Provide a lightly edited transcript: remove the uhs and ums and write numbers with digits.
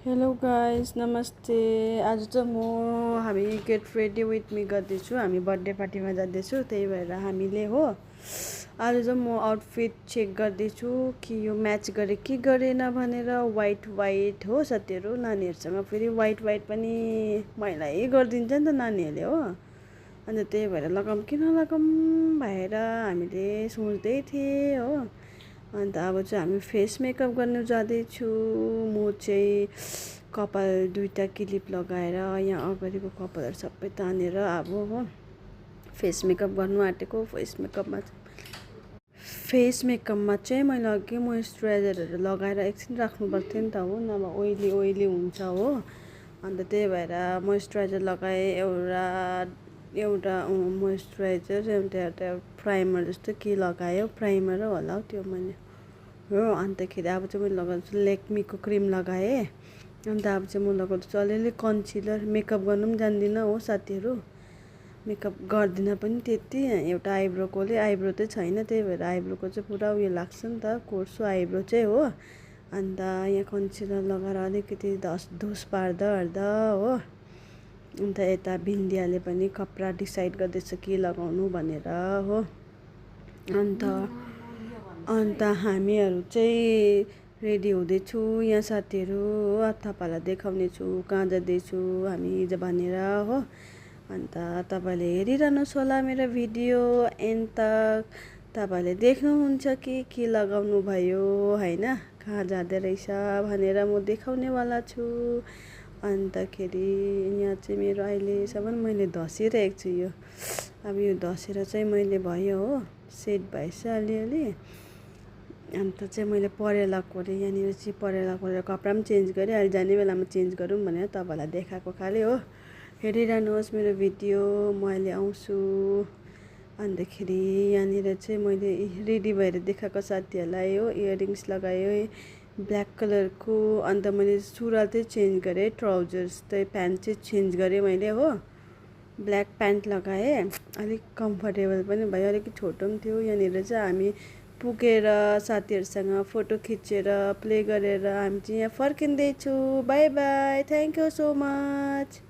Hello guys नमस्ते। आज चाहिँ हामी गेट रेडी विथ मी गर्दैछु। हामी बर्थडे पार्टीमा जाँदैछु, त्यही भएर हामीले हो आज चाहिँ म आउटफिट चेक गर्दैछु कि यो म्याच गरे कि गरेन भनेर। वाइट हो साथीहरू, नानीहरूसँग फेरि वाइट पनि मैलै गरिदिन्छ नि त नानीहरूले हो। अन्त त्यही भएर लगाऊँ कि नलगाऊँ भएर हामीले सोच्दै थिएँ हो। अन्त अब चाहिँ हामी फेस मेकअप गर्नु जाँदैछु। म चाहिँ कपाल दुईटा क्लिप लगाएर यहाँ अगाडिको कपालहरू सबै तानेर अब हो फेस मेकअप गर्नु आँटेको। फेस मेकअपमा चाहिँ मैले अघि मोइस्चराइजरहरू लगाएर एकछिन राख्नु पर्थ्यो नि त हो, नभए ओइली हुन्छ हो। अन्त त्यही भएर मोइस्चराइजर लगाएँ, एउटा मोइस्चराइजर एउटा प्राइमर जस्तो के लगायो, प्राइमर होला हौ त्यो मैले हो। अन्तखेरि अब चाहिँ मैले लगाउँछु लेक्मीको क्रिम लगाएँ। अन्त अब चाहिँ म लगाउँछु अलिअलि कन्सिलर। मेकअप गर्नु पनि जान्दिनँ हो साथीहरू, मेकअप गर्दिनँ पनि त्यति। एउटा आइब्रो चाहिँ छैन, त्यही भएर आइब्रोको चाहिँ पुरा उयो लाग्छ नि त, कोर्सो आइब्रो चाहिँ हो। अन्त यहाँ कन्सिलर लगाएर अलिकति धुस पार्दा हो। अन्त यता बिन्दियाले पनि कपडा डिसाइड गर्दैछ के लगाउनु भनेर हो। अन्त हामीहरू चाहिँ रेडी हुँदैछु यहाँ साथीहरू हो। तपाईँलाई देखाउने छु कहाँ जाँदैछु हामी हिजो भनेर हो। अन्त तपाईँले हेरिरहनुहोस् होला मेरो भिडियो एन्ड तक। तपाईँले देख्नुहुन्छ कि के लगाउनु भयो होइन, कहाँ जाँदै रहेछ भनेर म देखाउनेवाला छु। अन्तखेरि यहाँ चाहिँ मेरो अहिलेसम्म मैले धसिरहेको छु यो। अब यो धसेर चाहिँ मैले भयो हो, सेट भएछ अलिअलि। अन्त चाहिँ मैले परेला कोरेँ, यहाँनिर चाहिँ परेला कोरेर कपडा पनि चेन्ज गरेँ। अहिले जाने बेलामा चेन्ज गरौँ भनेर तपाईँलाई देखाएको खाले हो। हेरिरहनुहोस् मेरो भिडियो, म अहिले आउँछु। अन्तखेरि यहाँनिर चाहिँ मैले रेडी भएर देखाएको साथीहरूलाई हो। इयररिङ्स लगायो ब्ल्याक कलरको। अन्त मैले सुरुवाल चाहिँ चेन्ज गरेँ, ट्राउजर्स चाहिँ प्यान्ट चाहिँ चेन्ज गरेँ मैले हो। ब्ल्याक प्यान्ट लगाएँ, अलिक कम्फर्टेबल पनि भयो, अलिक छोटो पनि थियो। यहाँनिर चाहिँ हामी पुगेर साथीहरूसँग फोटो खिचेर प्ले गरेर हामी चाहिँ यहाँ फर्किँदैछु। Bye bye, thank you so much.